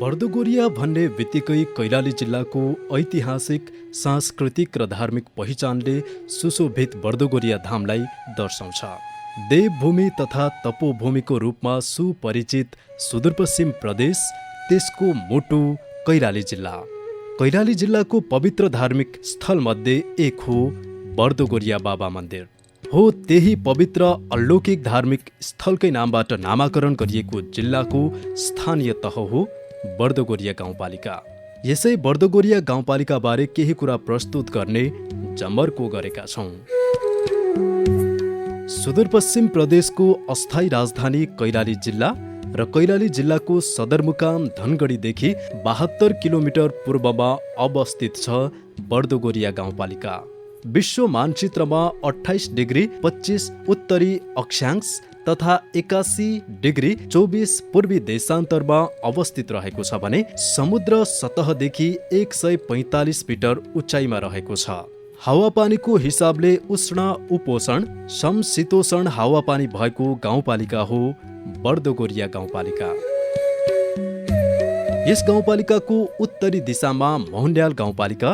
बर्दोगोरिया भन्ने बित्तिकै कैलाली जिल्लाको ऐतिहासिक, सांस्कृतिक र धार्मिक पहिचानले सुशोभित बर्दोगोरिया धामलाई दर्शाउँछ। देवभूमि तथा तपोभूमिको रूपमा सुपरिचित सुदूरपश्चिम प्रदेश, त्यसको मुटु कैलाली जिल्ला। कैलाली जिल्लाको पवित्र धार्मिक स्थलमध्ये एक हो बर्दोगोरिया बाबा मन्दिर। हो त्यही पवित्र अलौकिक धार्मिक स्थलकै नामबाट नामाकरण गरिएको जिल्लाको स्थानीय तह हो बर्दोगोरिया गाउँपालिका। यसै बर्दोगोरिया गाउँपालिका बारे केही कुरा प्रस्तुत गर्ने जमर्को गरेका छौँ। सुदूरपश्चिम प्रदेशको अस्थायी राजधानी कैलाली जिल्ला र कैलाली जिल्लाको सदरमुकाम धनगढीदेखि 72 किलोमिटर पूर्वमा अवस्थित छ बर्दोगोरिया गाउँपालिका। विश्व मानचित्रमा 28 डिग्री 25 उत्तरी अक्षांश तथा 81 डिग्री 24 पूर्वी देशान्तरमा अवस्थित रहेको छ भने समुद्र सतहदेखि 145 मिटर उचाइमा रहेको छ। हावापानीको हिसाबले उष्ण उपोष्ण समशीतोष्ण हावापानी भएको गाउँपालिका हो बर्दोगोरिया गाउँपालिका। यस गाउँपालिकाको उत्तरी दिशामा मोहनड्याल गाउँपालिका,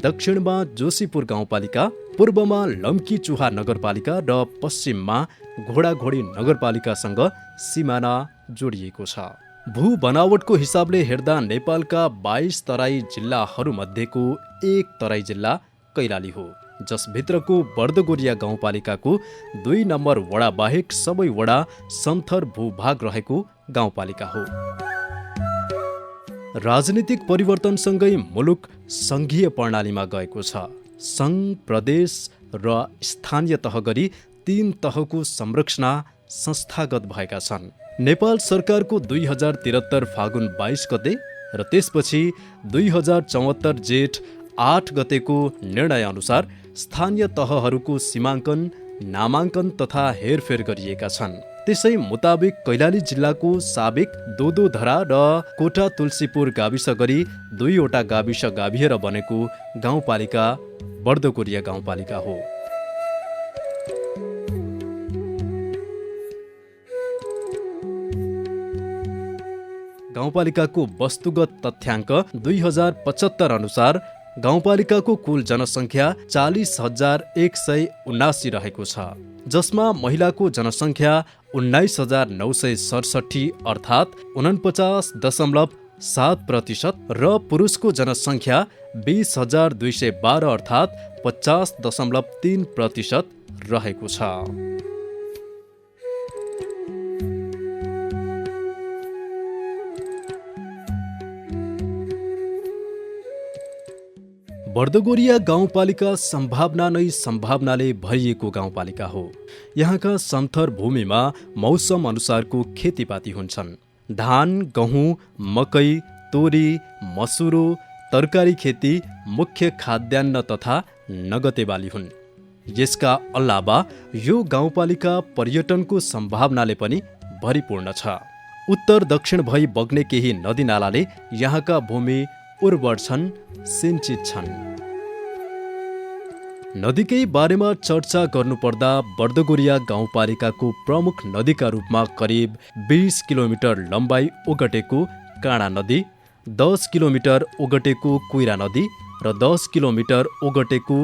दक्षिणमा जोशीपुर गाउँपालिका, पूर्वमा लम्कीचुहा नगरपालिका र पश्चिममा घोडाघोडी नगरपालिकासँग सिमाना जोडिएको छ। भू बनावटको हिसाबले हेर्दा नेपालका 22 तराई जिल्लाहरूमध्येको एक तराई जिल्ला कैलाली हो, जसभित्रको बर्दोगोरिया गाउँपालिकाको 2 नम्बर वडा बाहेक सबै वडा समथर भूभाग रहेको गाउँपालिका हो। राजनीतिक परिवर्तनसँगै मुलुक सङ्घीय प्रणालीमा गएको छ। सङ्घ, प्रदेश र स्थानीय तह गरी 3 तहको संरचना संस्थागत भएका छन्। नेपाल सरकारको 2073 फागुन 22 गते र त्यसपछि 2074 जेठ 8 गतेको निर्णय अनुसार स्थानीय तहहरूको सीमाङ्कन, नामाङ्कन तथा हेरफेर गरिएका छन्। त्यसै मुताबिक कैलाली जिल्लाको साबिक दोदोधरा र कोटा तुलसीपुर गाविस गरी 2वटा गाविस गाभिएर बनेको गाउँपालिका बर्दोगोरिया गाउँपालिका हो। गाउँपालिकाको वस्तुगत तथ्याङ्क 2075 अनुसार गाउँपालिकाको कुल जनसङ्ख्या 40,179 रहेको छ, जसमा महिलाको जनसङ्ख्या 19,967 अर्थात् 49.7% र पुरुषको जनसङ्ख्या 20,212 अर्थात् 50.3% रहेको छ। बर्दोगोरिया गाउँपालिका सम्भावना नै सम्भावनाले भरिएको गाउँपालिका हो। यहाँका समथर भूमिमा मौसम अनुसारको खेतीपाती हुन्छन्। धान, गहुँ, मकै, तोरी, मसुरो, तरकारी खेती मुख्य खाद्यान्न तथा नगदे बाली हुन्। यसका अलावा यो गाउँपालिका पर्यटनको सम्भावनाले पनि भरिपूर्ण छ। उत्तर दक्षिण भई बग्ने केही नदीनालाले यहाँका भूमि उर्वर छन्, सिंचित छन्। नदीकै बारेमा चर्चा गर्नुपर्दा बर्दोगोरिया गाउँपालिकाको प्रमुख नदीका रूपमा करिब 20 किलोमिटर लम्बाइ ओगटेको काँडा नदी, 10 किलोमिटर ओगटेको कुइरा नदी र 10 किलोमिटर ओगटेको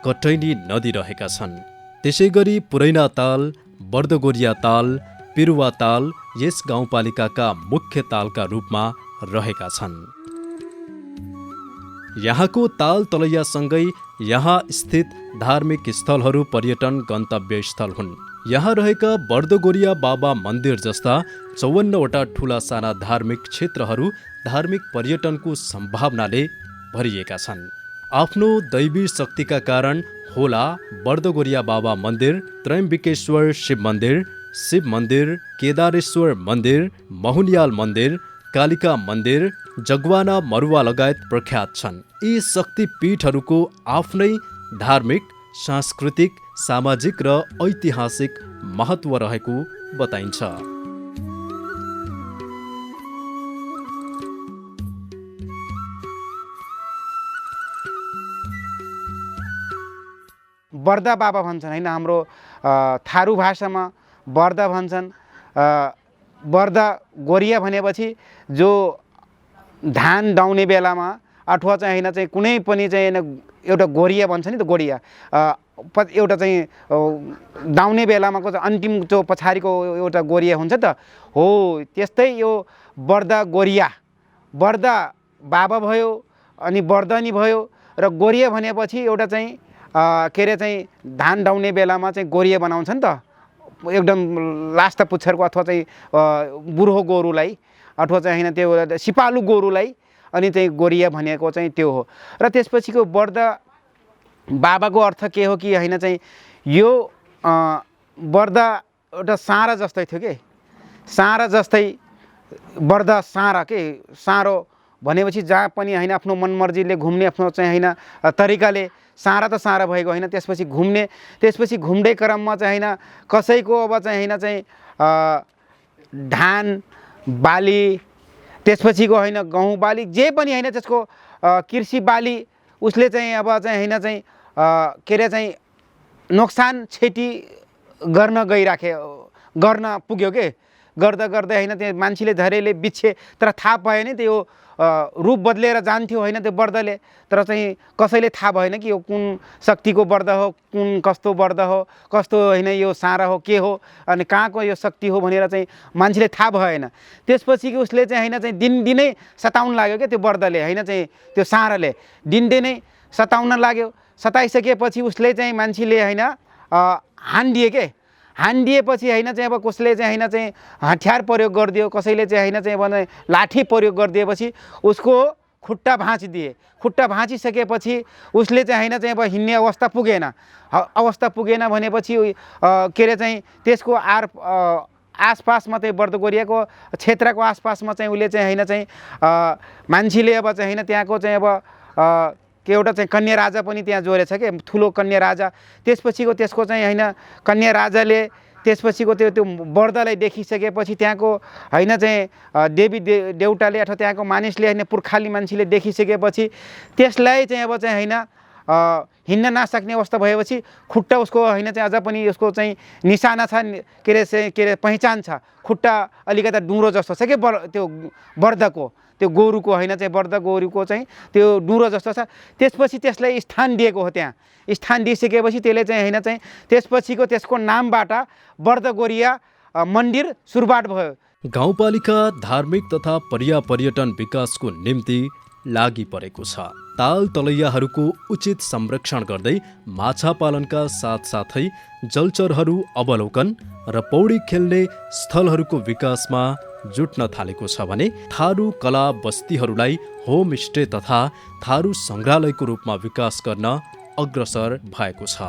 कटैनी नदी रहेका छन्। त्यसै गरी पुरैना ताल, बर्दोगोरिया ताल, पिरुवा ताल यस गाउँपालिकाका मुख्य तालका रूपमा रहेका छन्। यहाँको ताल तलैयासँगै यहाँ स्थित धार्मिक स्थलहरू पर्यटन गन्तव्य स्थल हुन्। यहाँ रहेका बर्दोगोरिया बाबा मन्दिर जस्ता 54वटा ठूला साना धार्मिक क्षेत्रहरू धार्मिक पर्यटनको सम्भावनाले भरिएका छन्। आफ्नो दैवी शक्तिका कारण होला बर्दोगोरिया बाबा मन्दिर, त्रयम्बकेश्वर शिव मन्दिर, केदारेश्वर मन्दिर, महुनियाल मन्दिर, कालिका मन्दिर, जगवाना मरुवा लगायत प्रख्यात छन्। यी शक्तिपीठहरूको आफ्नै धार्मिक, सांस्कृतिक, सामाजिक र ऐतिहासिक महत्त्व रहेको बताइन्छ। बर्दा बाबा भन्छन् हैन, हाम्रो थारू भाषामा बर्दा भन्छन्। बर्दा गोरिया भनेपछि जो धान दाउने बेलामा अथवा चाहिँ होइन चाहिँ कुनै पनि चाहिँ होइन एउटा गोरिया भन्छ नि त गोरिया एउटा चाहिँ दाउने बेलामाको अन्तिम जो पछाडिको एउटा गोरिया हुन्छ त हो त्यस्तै यो बर्दा गोरिया बर्दा बाबा भयो अनि बर्दनी भयो र गोरिया भनेपछि एउटा चाहिँ के अरे चाहिँ धान दाउने बेलामा चाहिँ गोरिया बनाउँछ नि त एकदम लास्ट पुच्छरको अथवा चाहिँ बुढो गोरुलाई अथवा चाहिँ होइन त्यो सिपालु गोरुलाई अनि चाहिँ गोरिया भनेको चाहिँ त्यो हो। र त्यसपछिको बर्दा बाबाको अर्थ के हो कि होइन चाहिँ यो बर्दा एउटा साँरा जस्तै थियो के साँरा जस्तै बर्दा साँरा के साँरो भनेपछि जहाँ पनि होइन आफ्नो मनमर्जीले घुम्ने आफ्नो चाहिँ होइन तरिकाले साँरा त साँरा भएको होइन त्यसपछि घुम्ने त्यसपछि घुम्दै क्रममा चाहिँ होइन कसैको अब चाहिँ होइन चाहिँ धान बाली त्यसपछिको होइन गहुँ बाली जे पनि होइन त्यसको कृषि बाली उसले चाहिँ अब चाहिँ होइन चाहिँ के अरे चाहिँ नोक्सान क्षति गर्न गर्न पुग्यो के गर्दा गर्दै होइन त्यो मान्छेले धेरैले बिच्छे तर थाहा भएन नि त्यो रूप बदलेर जान्थ्यो होइन त्यो बर्दले तर चाहिँ कसैले थाहा भएन कि यो कुन शक्तिको बर्दा हो कुन कस्तो बर्दा हो कस्तो होइन यो साँरा हो के हो अनि कहाँको यो शक्ति हो भनेर चाहिँ मान्छेले थाहा भएन। त्यसपछि कि उसले चाहिँ होइन चाहिँ दिनदिनै सताउन लाग्यो क्या त्यो बर्दले होइन चाहिँ त्यो साँराले दिनदिनै सताउन लाग्यो। सताइसकेपछि उसले चाहिँ मान्छेले होइन हानिदिए के हानिदिएपछि होइन चाहिँ अब कसले चाहिँ होइन चाहिँ हतियार प्रयोग गरिदियो कसैले चाहिँ होइन चाहिँ भने लाठी प्रयोग गरिदिएपछि उसको खुट्टा भाँचिदिए। खुट्टा भाँचिसकेपछि उसले चाहिँ होइन चाहिँ अब हिँड्ने अवस्था पुगेन भनेपछि के अरे चाहिँ त्यसको आसपासमा चाहिँ बर्दगोरियाको क्षेत्रको आसपासमा चाहिँ उसले चाहिँ होइन चाहिँ मान्छेले अब चाहिँ होइन त्यहाँको चाहिँ अब के एउटा चाहिँ कन्या राजा पनि त्यहाँ जोडेछ के ठुलो कन्या राजा। त्यसपछिको त्यसको चाहिँ होइन कन्या राजाले त्यसपछिको त्यो बर्दलाई देखिसकेपछि त्यहाँको होइन चाहिँ देवी देउटाले अथवा त्यहाँको मानिसले होइन पुर्खाली मान्छेले देखिसकेपछि त्यसलाई चाहिँ अब चाहिँ होइन हिँड्न नसक्ने अवस्था भएपछि खुट्टा उसको होइन चाहिँ अझ पनि उसको चाहिँ निशाना छ के अरे पहिचान छ खुट्टा अलिकति डुँडो जस्तो छ कि त्यो बर्दको त्यो गोरुको होइन चाहिँ बर्द गोरुको चाहिँ त्यो डुँडो जस्तो छ। त्यसपछि त्यसलाई स्थान दिएको हो त्यहाँ स्थान दिइसकेपछि त्यसले चाहिँ होइन चाहिँ त्यसपछिको त्यसको नामबाट बर्दगोरिया मन्दिर सुरुवात भयो। गाउँपालिका धार्मिक तथा पर्यटन विकासको निम्ति लागि परेको छ। ताल तलैयाहरूको उचित संरक्षण गर्दै माछा पालनका साथसाथै जलचरहरू अवलोकन र पौडी खेल्ने स्थलहरूको विकासमा जुट्न थालेको छ भने थारू कला बस्तीहरूलाई होमस्टे तथा थारू सङ्ग्रहालयको रूपमा विकास गर्न अग्रसर भएको छ।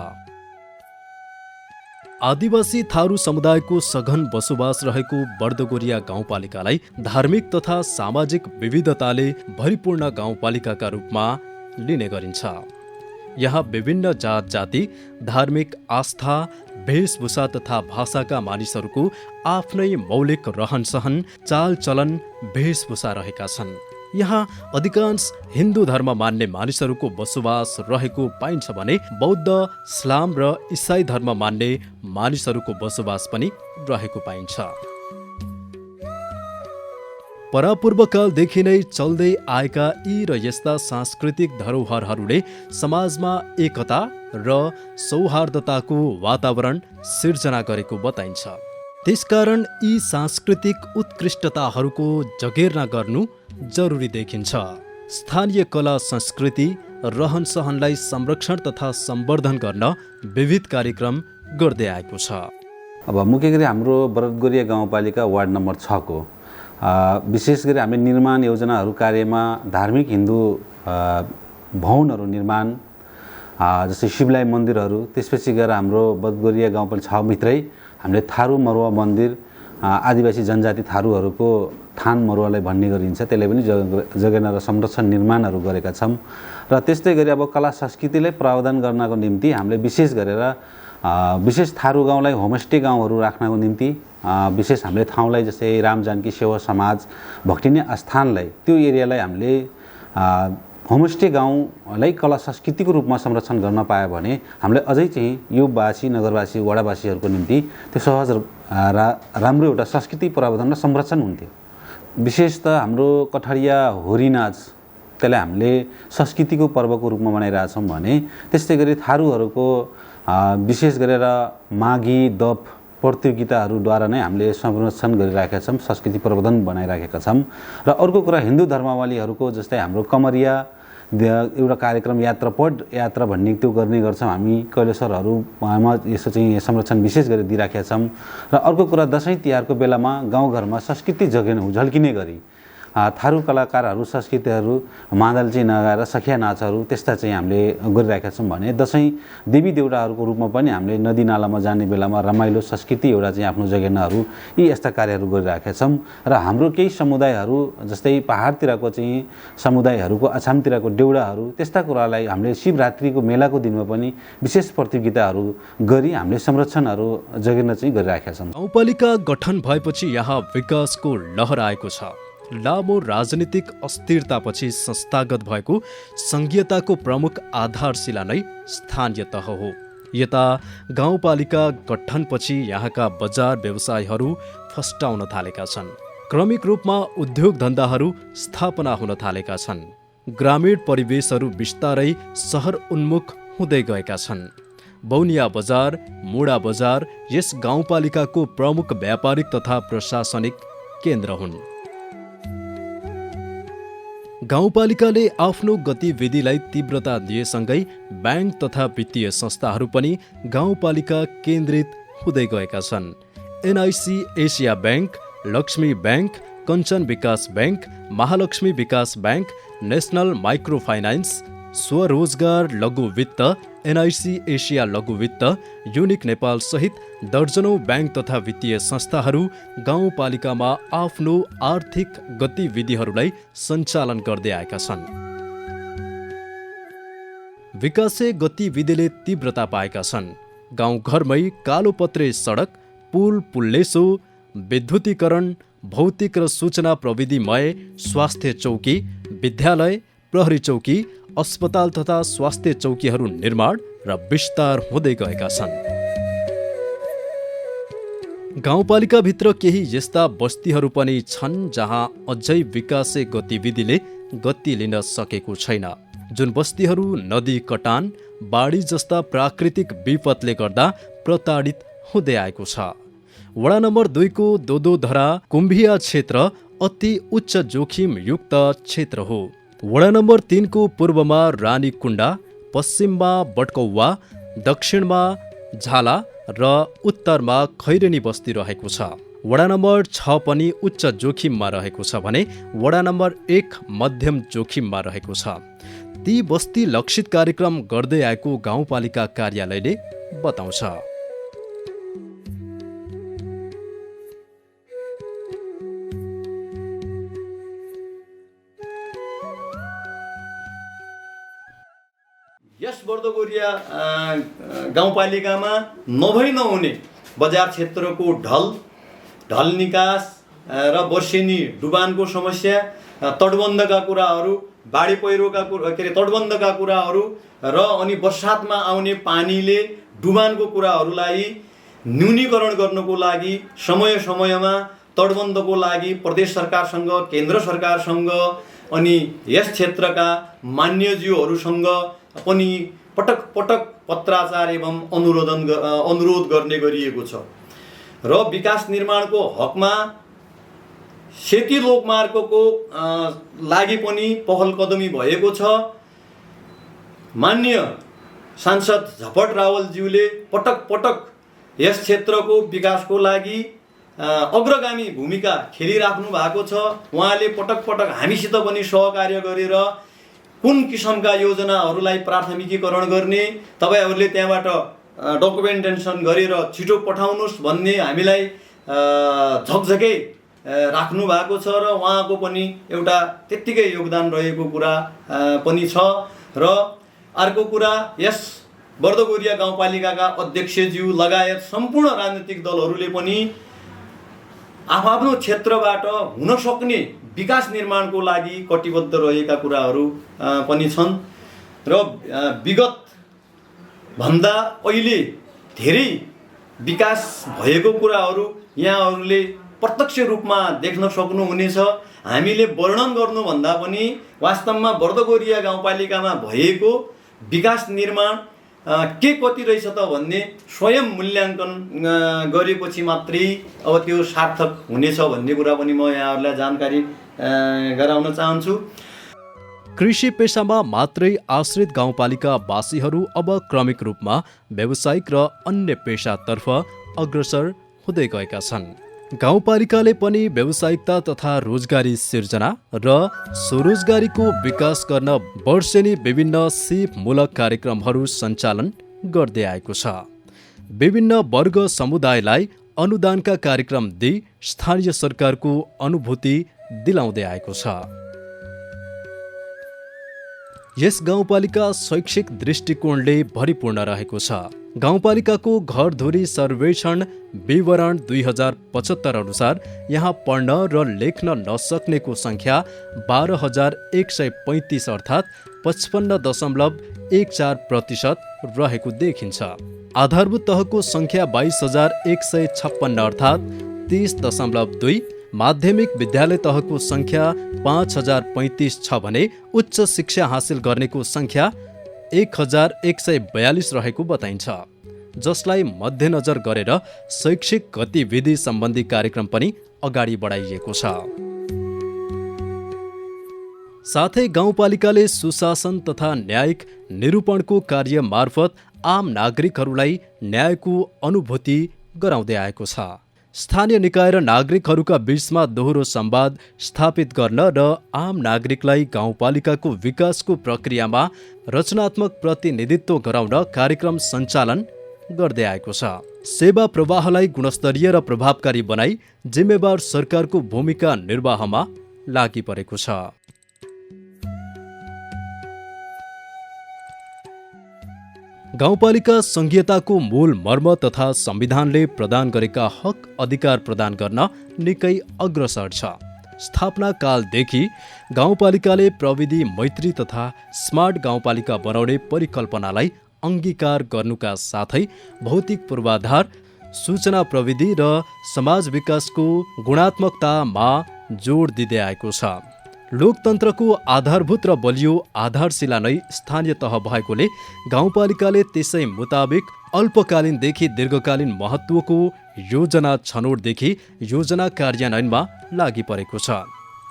आदिवासी थारू समुदायको सघन बसोबास रहेको बर्दगोरिया गाउँपालिकालाई धार्मिक तथा सामाजिक विविधताले भरिपूर्ण गाउँपालिकाका रूपमा लिने गरिन्छ। यहाँ विभिन्न जात जाति धार्मिक आस्था वेशभूषा तथा भाषाका मानिसहरूको आफ्नै मौलिक रहनसहन चालचलन वेशभूषा रहेका छन्। यहाँ अधिकांश हिन्दू धर्म मान्ने मानिसहरूको बसोबास रहेको पाइन्छ भने बौद्ध इस्लाम र इसाई धर्म मान्ने मानिसहरूको बसोबास पनि रहेको पाइन्छ। परापूर्वकालदेखि नै चल्दै आएका यी र यस्ता सांस्कृतिक धरोहरहरूले समाजमा एकता र सौहार्दताको वातावरण सिर्जना गरेको बताइन्छ। त्यसकारण यी सांस्कृतिक उत्कृष्टताहरूको जगेर्ना गर्नु जरुरी देखिन्छ। स्थानीय कला संस्कृति रहनसहनलाई संरक्षण तथा सम्वर्धन गर्न विविध कार्यक्रम गर्दै आएको छ। अब मुख्य गरी हाम्रो बर्दगोरिया गाउँपालिका वार्ड नम्बर 6 को विशेष गरी हामीले निर्माण योजनाहरू कार्यमा धार्मिक हिन्दू भवनहरू निर्माण जस्तै शिवलाय मन्दिरहरू त्यसपछि गएर हाम्रो बर्दगोरिया गाउँपालिका 6 भित्रै हामीले थारू मरुवा मन्दिर आदिवासी जनजाति थारूहरूको थान मरुवालाई भन्ने गरिन्छ त्यसले पनि जगेर्ना र संरक्षण निर्माणहरू गरेका छौँ। र त्यस्तै गरी अब कला संस्कृतिलाई प्रावधान गर्नको निम्ति हामीले विशेष गरेर विशेष थारू गाउँलाई होमस्टे गाउँहरू राख्नको निम्ति विशेष हामीले ठाउँलाई जस्तै रामजानकी सेवा समाज भक्तिने स्थानलाई त्यो एरियालाई हामीले होमस्टे गाउँलाई कला संस्कृतिको रूपमा संरक्षण गर्न पायो भने हामीले अझै चाहिँ युवासी नगरवासी वडावासीहरूको निम्ति त्यो सहज राम्रो एउटा संस्कृति प्रावधान र संरक्षण हुन्थ्यो। विशेष त हाम्रो कठडिया होरी नाच त्यसलाई हामीले संस्कृतिको पर्वको रूपमा मनाइरहेछौँ भने त्यस्तै गरी थारूहरूको विशेष गरेर माघी दप प्रतियोगिताहरूद्वारा नै हामीले संरक्षण गरिराखेका छौँ, संस्कृति प्रवर्धन बनाइराखेका छौँ। र अर्को कुरा हिन्दू धर्मावलीहरूको जस्तै हाम्रो कमरिया एउटा कार्यक्रम यात्रा भन्ने त्यो गर्ने गर्छौँ हामी कैलेश्वरहरूमा, यसो चाहिँ संरक्षण विशेष गरी दिइराखेका छौँ। र अर्को कुरा दसैँ तिहारको बेलामा गाउँघरमा संस्कृति झल्किने गरी थारू कलाकारहरू संस्कृतिहरू मादल चाहिँ नगाएर सखिया नाचहरू त्यस्ता चाहिँ हामीले गरिरहेका छौँ भने दसैँ देवी देउताहरूको रूपमा पनि हामीले नदी नालामा जाने बेलामा रमाइलो संस्कृति एउटा चाहिँ आफ्नो जगेर्नाहरू यी यस्ता कार्यहरू गरिरहेका छौँ। र हाम्रो केही समुदायहरू जस्तै पहाडतिरको चाहिँ समुदायहरूको अछामतिरको देउडाहरू त्यस्ता कुरालाई हामीले शिवरात्रिको मेलाको दिनमा पनि विशेष प्रतियोगिताहरू गरी हामीले संरक्षणहरू जगेर्न चाहिँ गरिरहेका छौँ। गाउँपालिका गठन भएपछि यहाँ विकासको लहर आएको छ। लामो राजनीतिक अस्थिरतापछि संस्थागत भएको सङ्घीयताको प्रमुख आधारशिला नै स्थानीय तह हो। यता गाउँपालिका गठनपछि यहाँका बजार व्यवसायहरू फस्टाउन थालेका छन्। क्रमिक रूपमा उद्योग धन्दाहरू स्थापना हुन थालेका छन्। ग्रामीण परिवेशहरू बिस्तारै सहर उन्मुख हुँदै गएका छन्। बौनिया बजार, मुडा बजार यस गाउँपालिकाको प्रमुख व्यापारिक तथा प्रशासनिक केन्द्र हुन्। गाउँपालिकाले आफ्नो गतिविधिलाई तीव्रता दिएसँगै ब्याङ्क तथा वित्तीय संस्थाहरू पनि गाउँपालिका केन्द्रित हुँदै गएका छन्। NIC Asia bank, Lakshmi bank, Kanchan विकास ब्याङ्क, महालक्ष्मी विकास ब्याङ्क, नेसनल माइक्रो फाइनान्स, स्वरोजगार लघु वित्त, एनआइसी एसिया लघु वित्त, युनिक नेपाल सहित दर्जनौं ब्याङ्क तथा वित्तीय संस्थाहरू गाउँपालिकामा आफ्नो आर्थिक गतिविधिहरूलाई सञ्चालन गर्दै आएका छन्। विकासे गतिविधिले तीव्रता पाएका छन्। गाउँघरमै कालोपत्रे सडक, पुल पुल्लेसो, विद्युतीकरण, भौतिक र सूचना प्रविधिमय स्वास्थ्य चौकी, विद्यालय, प्रहरी चौकी, अस्पताल तथा स्वास्थ्य चौकीहरू निर्माण र विस्तार हुँदै गएका छन्। गाउँपालिकाभित्र केही यस्ता बस्तीहरू पनि छन् जहाँ अझै विकासे गतिविधिले गति लिन सकेको छैन, जुन बस्तीहरू नदी कटान, बाढी जस्ता प्राकृतिक विपदले गर्दा प्रताडित हुँदै आएको छ। वडा नम्बर 2 को दोदोधरा कुम्भिया क्षेत्र अति उच्च जोखिम युक्त क्षेत्र हो। वडा नम्बर 3 को पूर्वमा रानीकुण्डा, पश्चिममा बटकौवा, दक्षिणमा झाला र उत्तरमा खैरेनी बस्ती रहेको छ। वडा नम्बर 6 पनि उच्च जोखिममा रहेको छ भने वडा नम्बर 1 मध्यम जोखिममा रहेको छ। ती बस्ती लक्षित कार्यक्रम गर्दै आएको गाउँपालिका कार्यालयले बताउँछ। यस बर्दोगोरिया गाउँपालिकामा नभई नहुने बजार क्षेत्रको ढल निकास र वर्षेनी डुबानको समस्या, तटबन्धका कुराहरू, बाढी पहिरोका तटबन्धका कुराहरू र अनि बर्सातमा आउने पानीले डुबानको कुराहरूलाई न्यूनीकरण गर्नको लागि समय समयमा तटबन्धको लागि प्रदेश सरकारसँग, केन्द्र सरकारसँग अनि यस क्षेत्रका मान्यज्यूहरूसँग पनि पटक पटक पत्राचार एवं अनुरोध गर्ने गरिएको छ र विकास निर्माणको हकमा सेती लोकमार्गको लागि पनि पहल कदमी भएको छ। मान्य सांसद झपट रावलज्यूले पटक पटक यस क्षेत्रको विकासको लागि अग्रगामी भूमिका खेलिराख्नु भएको छ। उहाँले पटक पटक हामीसित पनि सहकार्य गरेर कुन किसिमका योजनाहरूलाई प्राथमिकीकरण गर्ने, तपाईहरूले त्यहाँबाट डकुमेन्टेसन गरेर छिटो पठाउनुहोस् भन्ने हामीलाई झकझकै राख्नु भएको छ र उहाँको पनि एउटा त्यत्तिकै योगदान रहेको कुरा पनि छ। र अर्को कुरा, यस बर्दोगोरिया गाउँपालिकाका अध्यक्षज्यू लगायत सम्पूर्ण राजनीतिक दलहरूले पनि आफ्नो क्षेत्रबाट हुन सक्ने विकास निर्माणको लागि कटिबद्ध रहेका कुराहरू पनि छन् र विगत भन्दा अहिले धेरै विकास भएको कुराहरू यहाँहरूले प्रत्यक्ष रूपमा देख्न सक्नुहुनेछ। हामीले वर्णन गर्नुभन्दा पनि वास्तवमा बर्दगोरिया गाउँपालिकामा भएको विकास निर्माण के कति रहेछ त भन्ने स्वयं मूल्याङ्कन गरेपछि मात्रै अब त्यो सार्थक हुनेछ भन्ने कुरा पनि म यहाँहरूलाई जानकारी गराउन चाहन्छु। कृषि पेसामा मात्रै आश्रित गाउँपालिकावासीहरू अब क्रमिक रूपमा व्यावसायिक र अन्य पेसातर्फ अग्रसर हुँदै गएका छन्। गाउँपालिकाले पनि व्यावसायिकता तथा रोजगारी सिर्जना र स्वरोजगारीको विकास गर्न वर्षेनी विभिन्न सिपमूलक कार्यक्रमहरू सञ्चालन गर्दै आएको छ। विभिन्न वर्ग समुदायलाई अनुदानका कार्यक्रम दिई स्थानीय सरकारको अनुभूति दिलाउँदै आएको छ। यस गाउँपालिका शैक्षिक दृष्टिकोणले भरिपूर्ण रहेको छ। गाउँपालिकाको घरधुरी सर्वेक्षण विवरण 2075 अनुसार यहाँ पढ्न र लेख्न नसक्नेको सङ्ख्या 12,135 अर्थात् 55.14% रहेको देखिन्छ। आधारभूत तहको सङ्ख्या 22,156 अर्थात् 30.2, माध्यमिक विद्यालय तहको सङ्ख्या 5,035 छ भने उच्च शिक्षा हासिल गर्नेको सङ्ख्या 1,142 रहेको बताइन्छ, जसलाई मध्यनजर गरेर शैक्षिक गतिविधि सम्बन्धी कार्यक्रम पनि अगाडि बढाइएको छ। साथै गाउँपालिकाले सुशासन तथा न्यायिक निरूपणको कार्य मार्फत आम नागरिकहरूलाई न्यायको अनुभूति गराउँदै आएको छ। स्थानीय निकाय र नागरिकहरूका बीचमा दोहोरो संवाद स्थापित गर्न र आम नागरिकलाई गाउँपालिकाको विकासको प्रक्रियामा रचनात्मक प्रतिनिधित्व गराउन कार्यक्रम सञ्चालन गर्दै आएको छ। सेवा प्रवाहलाई गुणस्तरीय र प्रभावकारी बनाई जिम्मेवार सरकारको भूमिका निर्वाहमा लागि परेको छ। गाउँपालिका संघीयताको मूल मर्म तथा संविधानले प्रदान गरेका हक अधिकार प्रदान गर्न निकै अग्रसर छ। स्थापना कालदेखि गाउँपालिकाले प्रविधि मैत्री तथा स्मार्ट गाउँपालिका बनाउने परिकल्पनालाई अङ्गीकार गर्नुका साथै भौतिक पूर्वाधार, सूचना प्रविधि र समाज विकासको गुणात्मकतामा जोड दिँदै आएको छ। लोकतन्त्रको आधारभूत र बलियो आधारशिला नै स्थानीय तह भएकोले गाउँपालिकाले त्यसै मुताबिक अल्पकालीनदेखि दीर्घकालीन महत्त्वको योजना छनौटदेखि योजना कार्यान्वयनमा लागि परेको छ।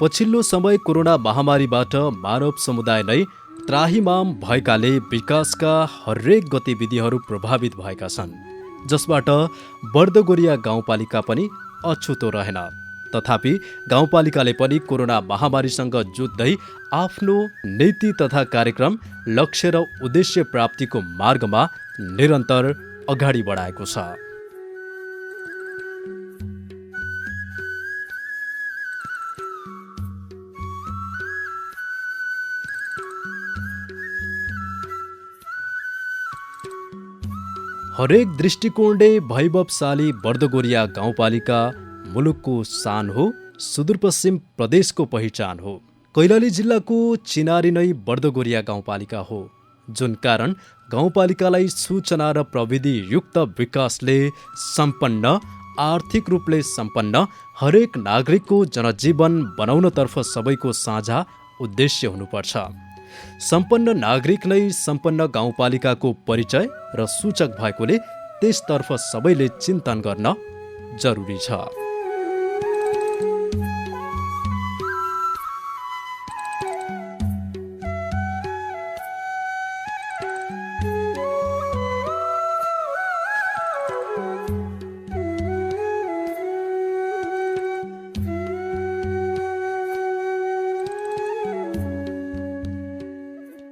पछिल्लो समय कोरोना महामारीबाट मानव समुदाय नै त्राहिमाम भएकाले विकासका हरेक गतिविधिहरू प्रभावित भएका छन्, जसबाट बर्दगोरिया गाउँपालिका पनि अछुतो रहेन। तथापि गाउँपालिकाले पनि कोरोना महामारीसँग जुझ्दै आफ्नो नीति तथा कार्यक्रम, लक्ष्य र उद्देश्य प्राप्तिको मार्गमा निरन्तर अगाडि बढाएको छ। हरेक दृष्टिकोणले वैभवशाली बर्दगोरिया गाउँपालिका मुलुकको शान हो, सुदूरपश्चिम प्रदेशको पहिचान हो। कैलाली जिल्लाको चिनारी नै बर्दगोरिया गाउँपालिका हो, जुन कारण गाउँपालिकालाई सूचना र प्रविधि युक्त विकासले सम्पन्न, आर्थिक रूपले सम्पन्न हरेक नागरिकको जनजीवन बनाउनतर्फ सबैको साझा उद्देश्य हुनुपर्छ। सम्पन्न नागरिक नै सम्पन्न गाउँपालिकाको परिचय र सूचक भएकोले त्यसतर्फ सबैले चिन्तन गर्न जरुरी छ।